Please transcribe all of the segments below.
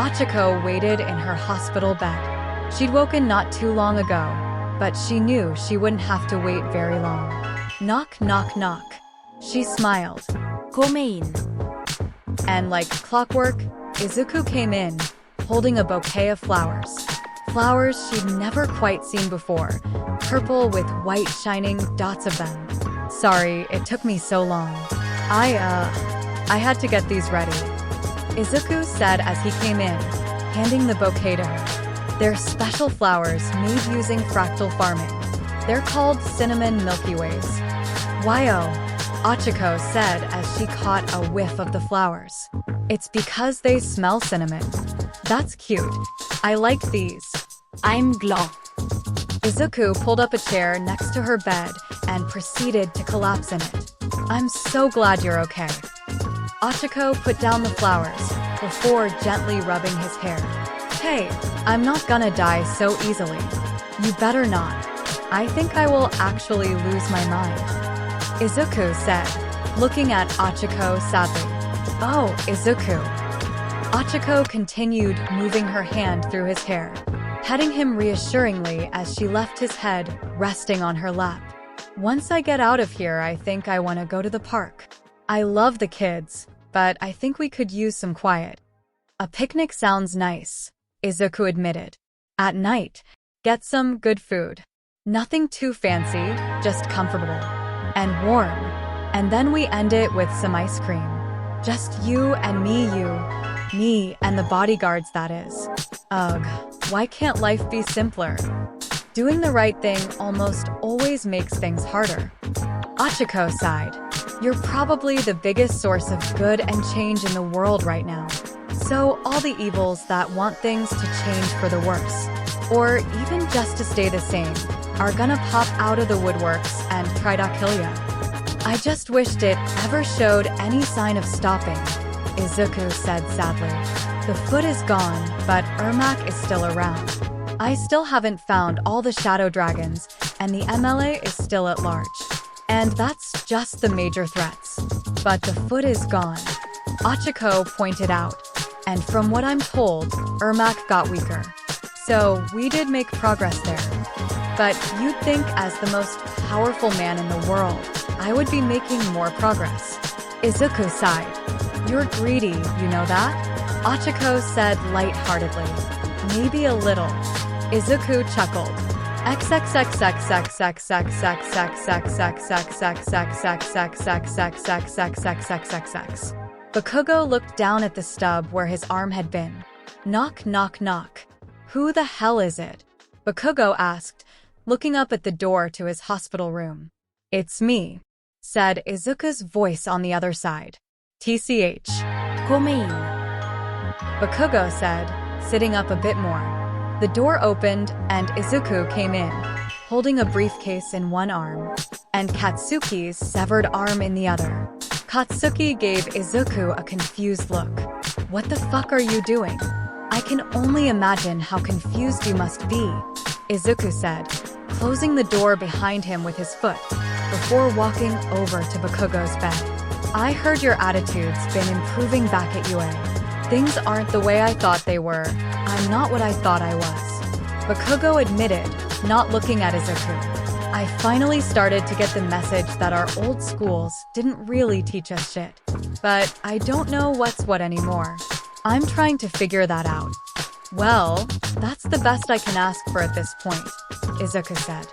Achiko waited in her hospital bed. She'd woken not too long ago, but she knew she wouldn't have to wait very long. Knock, knock, knock. She smiled. Come in. And like clockwork, Izuku came in, holding a bouquet of flowers. Flowers she'd never quite seen before, purple with white shining dots of them. Sorry, it took me so long. I had to get these ready, Izuku said as he came in, handing the bouquet to her. They're special flowers made using fractal farming. They're called cinnamon Milky Ways. Why-oh, Achiko said as she caught a whiff of the flowers. It's because they smell cinnamon. That's cute. I like these. I'm glad. Izuku pulled up a chair next to her bed and proceeded to collapse in it. I'm so glad you're okay. Achiko put down the flowers before gently rubbing his hair. Hey, I'm not gonna die so easily. You better not. I think I will actually lose my mind, Izuku said, looking at Achiko sadly. Oh, Izuku. Achiko continued moving her hand through his hair, petting him reassuringly as she left his head resting on her lap. Once I get out of here, I think I want to go to the park. I love the kids, but I think we could use some quiet. A picnic sounds nice, Izuku admitted. At night, get some good food. Nothing too fancy, just comfortable and warm. And then we end it with some ice cream. Just you and me and the bodyguards, that is. Ugh, why can't life be simpler? Doing the right thing almost always makes things harder. Achiko sighed. You're probably the biggest source of good and change in the world right now. So all the evils that want things to change for the worse, or even just to stay the same, are gonna pop out of the woodworks and try to kill ya. I just wished it ever showed any sign of stopping, Izuku said sadly. The foot is gone, but Ermac is still around. I still haven't found all the shadow dragons, and the MLA is still at large. And that's just the major threats. But the foot is gone, Achiko pointed out. And from what I'm told, Ermac got weaker. So we did make progress there. But you'd think as the most powerful man in the world, I would be making more progress. Izuku sighed. You're greedy, you know that? Achiko said lightheartedly. Maybe a little. Izuku chuckled. Bakugo looked down at the stub where his arm had been. Knock, knock, knock. Who the hell is it? Bakugo asked, looking up at the door to his hospital room. It's me, said Izuku's voice on the other side. TCH. Come in. Bakugo said, sitting up a bit more. The door opened and Izuku came in, holding a briefcase in one arm, and Katsuki's severed arm in the other. Katsuki gave Izuku a confused look. What the fuck are you doing? I can only imagine how confused you must be, Izuku said, closing the door behind him with his foot, before walking over to Bakugo's bed. I heard your attitude's been improving back at UA. Things aren't the way I thought they were. I'm not what I thought I was, Bakugo admitted, not looking at Izuku. I finally started to get the message that our old schools didn't really teach us shit. But I don't know what's what anymore. I'm trying to figure that out. Well, that's the best I can ask for at this point, Izuku said.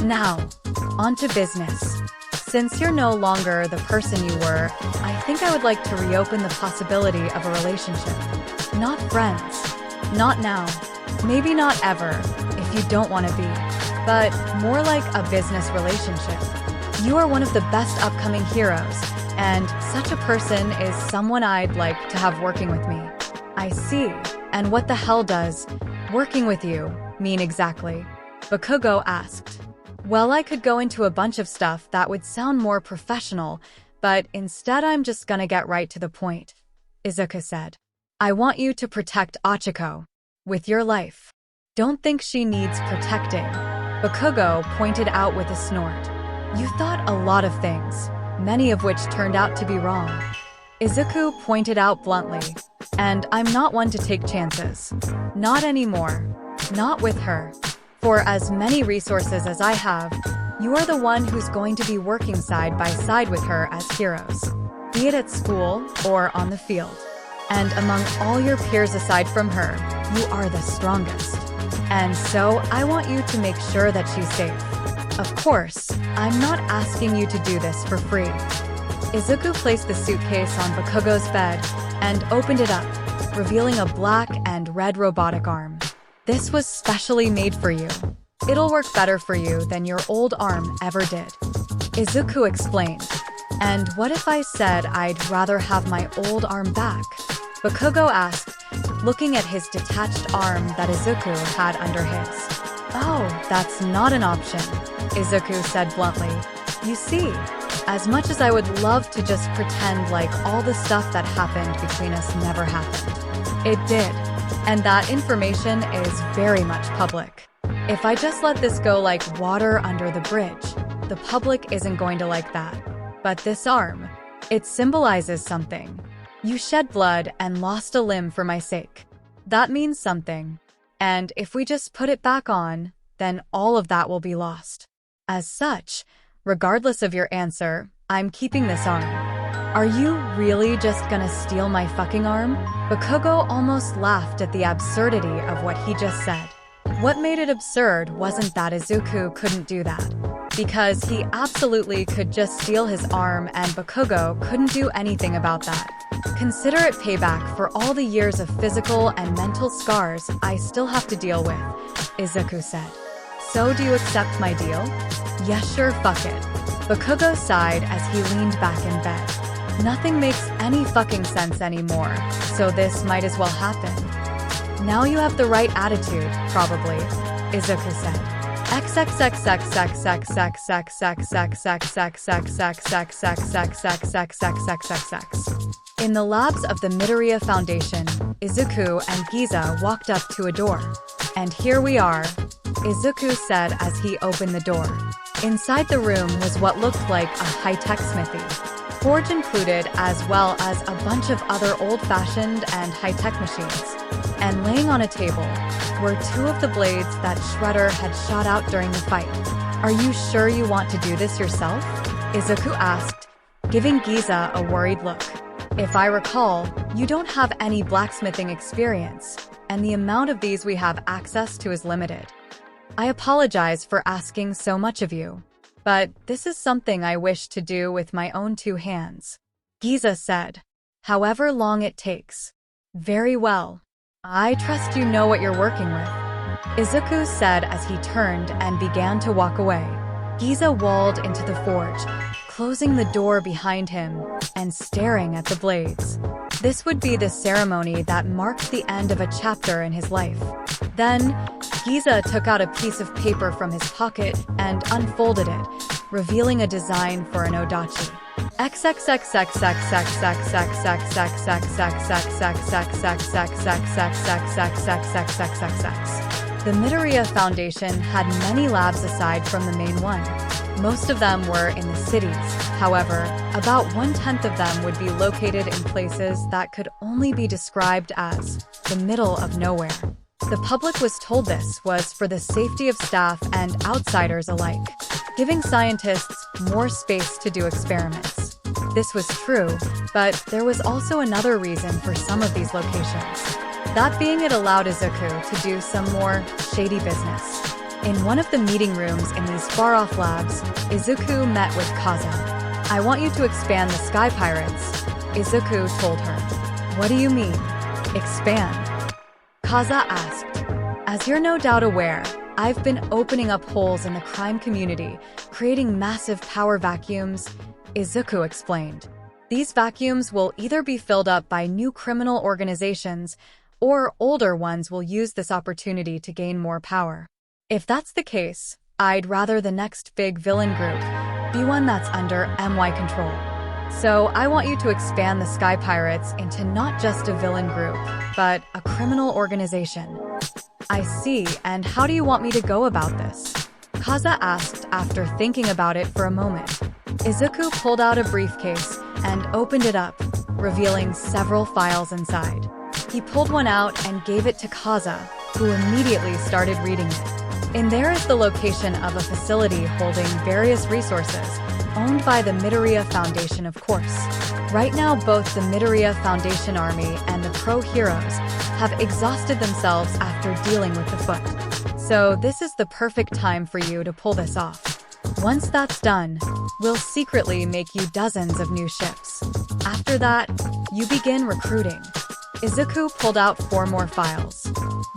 Now, on to business. Since you're no longer the person you were, I think I would like to reopen the possibility of a relationship. Not friends. Not now. Maybe not ever, if you don't want to be. But more like a business relationship. You are one of the best upcoming heroes, and such a person is someone I'd like to have working with me. I see. And what the hell does working with you mean exactly? Bakugo asked. Well, I could go into a bunch of stuff that would sound more professional, but instead I'm just gonna get right to the point, Izuku said. I want you to protect Achiko with your life. Don't think she needs protecting, Bakugo pointed out with a snort. You thought a lot of things, many of which turned out to be wrong. Izuku pointed out bluntly. And I'm not one to take chances. Not anymore. Not with her. For as many resources as I have, you are the one who's going to be working side by side with her as heroes, be it at school or on the field. And among all your peers aside from her, you are the strongest. And so I want you to make sure that she's safe. Of course, I'm not asking you to do this for free. Izuku placed the suitcase on Bakugo's bed and opened it up, revealing a black and red robotic arm. This was specially made for you. It'll work better for you than your old arm ever did. Izuku explained. And what if I said I'd rather have my old arm back? Bakugo asked, looking at his detached arm that Izuku had under his. Oh, that's not an option, Izuku said bluntly. You see, as much as I would love to just pretend like all the stuff that happened between us never happened, it did. And that information is very much public. If I just let this go like water under the bridge, the public isn't going to like that. But this arm, it symbolizes something. You shed blood and lost a limb for my sake. That means something. And if we just put it back on, then all of that will be lost. As such, regardless of your answer, I'm keeping this arm. Are you really just gonna steal my fucking arm? Bakugo almost laughed at the absurdity of what he just said. What made it absurd wasn't that Izuku couldn't do that, because he absolutely could just steal his arm and Bakugo couldn't do anything about that. Consider it payback for all the years of physical and mental scars I still have to deal with, Izuku said. So do you accept my deal? Yes, sure, fuck it. Bakugo sighed as he leaned back in bed. Nothing makes any fucking sense anymore, so this might as well happen. Now you have the right attitude, probably, Izuku said. In the labs of the Midoriya Foundation, Izuku and Giza walked up to a door. And here we are, Izuku said as he opened the door. Inside the room was what looked like a high-tech smithy. Forge included, as well as a bunch of other old-fashioned and high-tech machines. And laying on a table were two of the blades that Shredder had shot out during the fight. Are you sure you want to do this yourself? Izuku asked, giving Giza a worried look. If I recall, you don't have any blacksmithing experience, and the amount of these we have access to is limited. I apologize for asking so much of you, but this is something I wish to do with my own two hands. Giza said, however long it takes. Very well. I trust you know what you're working with, Izuku said as he turned and began to walk away. Giza walled into the forge, closing the door behind him and staring at the blades. This would be the ceremony that marked the end of a chapter in his life. Then, Giza took out a piece of paper from his pocket and unfolded it, revealing a design for an odachi. The Midoriya Foundation had many labs aside from the main one. Most of them were in the cities. However, about 1/10 of them would be located in places that could only be described as the middle of nowhere. The public was told this was for the safety of staff and outsiders alike, giving scientists more space to do experiments. This was true, but there was also another reason for some of these locations. That being it allowed Izuku to do some more shady business. In one of the meeting rooms in these far-off labs, Izuku met with Kaza. I want you to expand the Sky Pirates, Izuku told her. What do you mean? Expand? Kaza asked. As you're no doubt aware, I've been opening up holes in the crime community, creating massive power vacuums, Izuku explained. These vacuums will either be filled up by new criminal organizations, or older ones will use this opportunity to gain more power. If that's the case, I'd rather the next big villain group be one that's under MY control. So I want you to expand the Sky Pirates into not just a villain group, but a criminal organization. I see, and how do you want me to go about this? Kaza asked after thinking about it for a moment. Izuku pulled out a briefcase and opened it up, revealing several files inside. He pulled one out and gave it to Kaza, who immediately started reading it. In there is the location of a facility holding various resources, owned by the Midoriya Foundation, of course. Right now, both the Midoriya Foundation army and the pro-heroes have exhausted themselves after dealing with the foot. So this is the perfect time for you to pull this off. Once that's done, we'll secretly make you dozens of new ships. After that, you begin recruiting. Izuku pulled out 4 more files.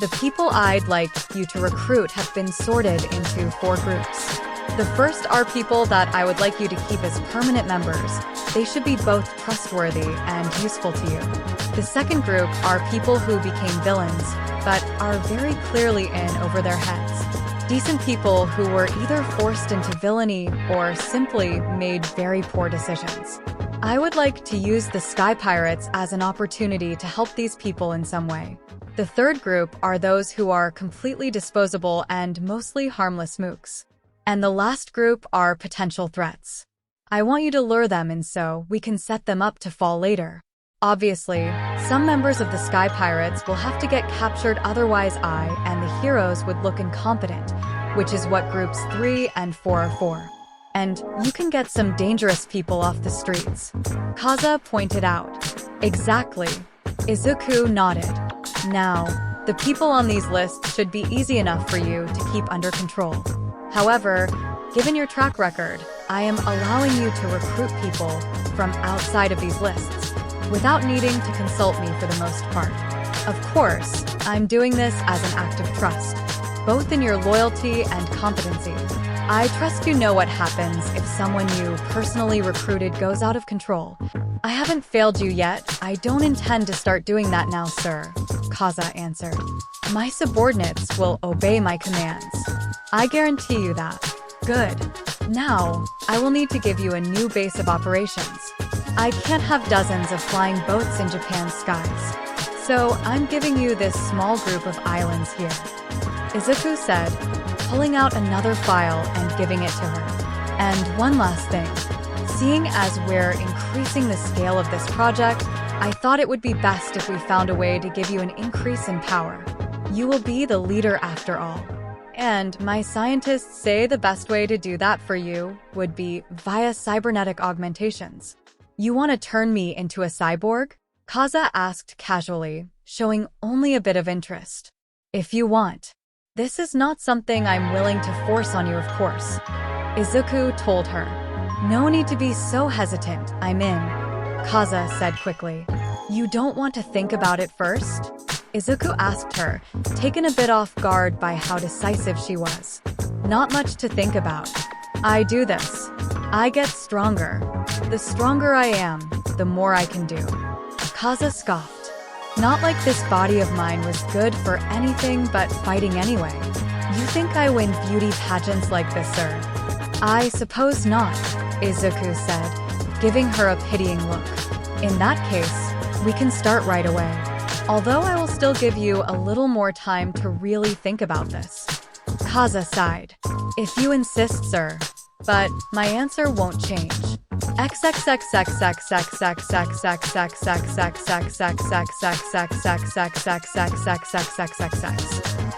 The people I'd like you to recruit have been sorted into 4 groups. The first are people that I would like you to keep as permanent members. They should be both trustworthy and useful to you. The second group are people who became villains, but are very clearly in over their heads. Decent people who were either forced into villainy or simply made very poor decisions. I would like to use the Sky Pirates as an opportunity to help these people in some way. The third group are those who are completely disposable and mostly harmless mooks. And the last group are potential threats. I want you to lure them in so we can set them up to fall later. Obviously, some members of the Sky Pirates will have to get captured, otherwise I and the heroes would look incompetent, which is what groups 3 and 4 are for. And you can get some dangerous people off the streets. Kaza pointed out. Exactly. Izuku nodded. Now, the people on these lists should be easy enough for you to keep under control. However, given your track record, I am allowing you to recruit people from outside of these lists, without needing to consult me for the most part. Of course, I'm doing this as an act of trust, both in your loyalty and competency. I trust you know what happens if someone you personally recruited goes out of control. I haven't failed you yet. I don't intend to start doing that now, sir, Kaza answered. My subordinates will obey my commands. I guarantee you that. Good. Now, I will need to give you a new base of operations. I can't have dozens of flying boats in Japan's skies. So I'm giving you this small group of islands here, Izuku said, pulling out another file and giving it to her. And one last thing. Seeing as we're increasing the scale of this project, I thought it would be best if we found a way to give you an increase in power. You will be the leader after all. And my scientists say the best way to do that for you would be via cybernetic augmentations. You want to turn me into a cyborg? Kaza asked casually, showing only a bit of interest. If you want. This is not something I'm willing to force on you, of course. Izuku told her. No need to be so hesitant, I'm in, Kaza said quickly. You don't want to think about it first? Izuku asked her, taken a bit off guard by how decisive she was. Not much to think about. I do this. I get stronger. The stronger I am, the more I can do. Kaza scoffed. Not like this body of mine was good for anything but fighting anyway. You think I win beauty pageants like this, sir? I suppose not, Izuku said, giving her a pitying look. In that case, we can start right away. Although I will still give you a little more time to really think about this. Kaza sighed. If you insist, sir. But my answer won't change.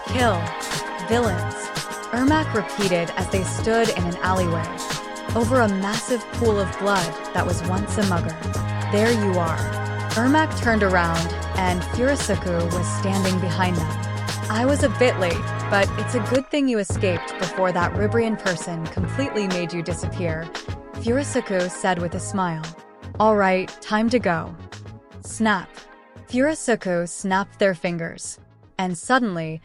Kill. Villains. Ermac repeated as they stood in an alleyway, over a massive pool of blood that was once a mugger. There you are. Ermac turned around, and Furusaku was standing behind them. I was a bit late, but it's a good thing you escaped before that Ribrian person completely made you disappear, Furusaku said with a smile. All right, time to go. Snap. Furusaku snapped their fingers, and suddenly,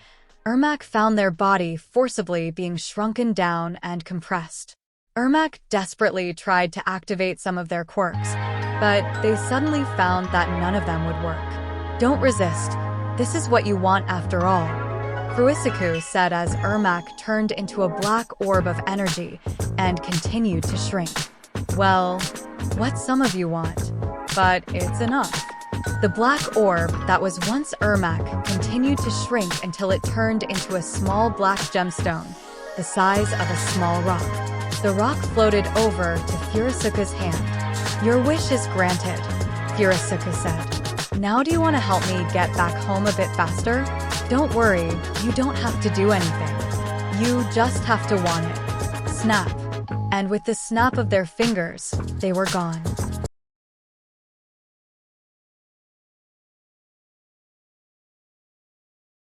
Ermac found their body forcibly being shrunken down and compressed. Ermac desperately tried to activate some of their quirks, but they suddenly found that none of them would work. Don't resist. This is what you want after all, Furusaku said as Ermac turned into a black orb of energy and continued to shrink. Well, what some of you want, but it's enough. The black orb that was once Ermac continued to shrink until it turned into a small black gemstone, the size of a small rock. The rock floated over to Furusaku's hand. Your wish is granted, Furusaku said. Now do you want to help me get back home a bit faster? Don't worry, you don't have to do anything. You just have to want it. Snap. And with the snap of their fingers, they were gone.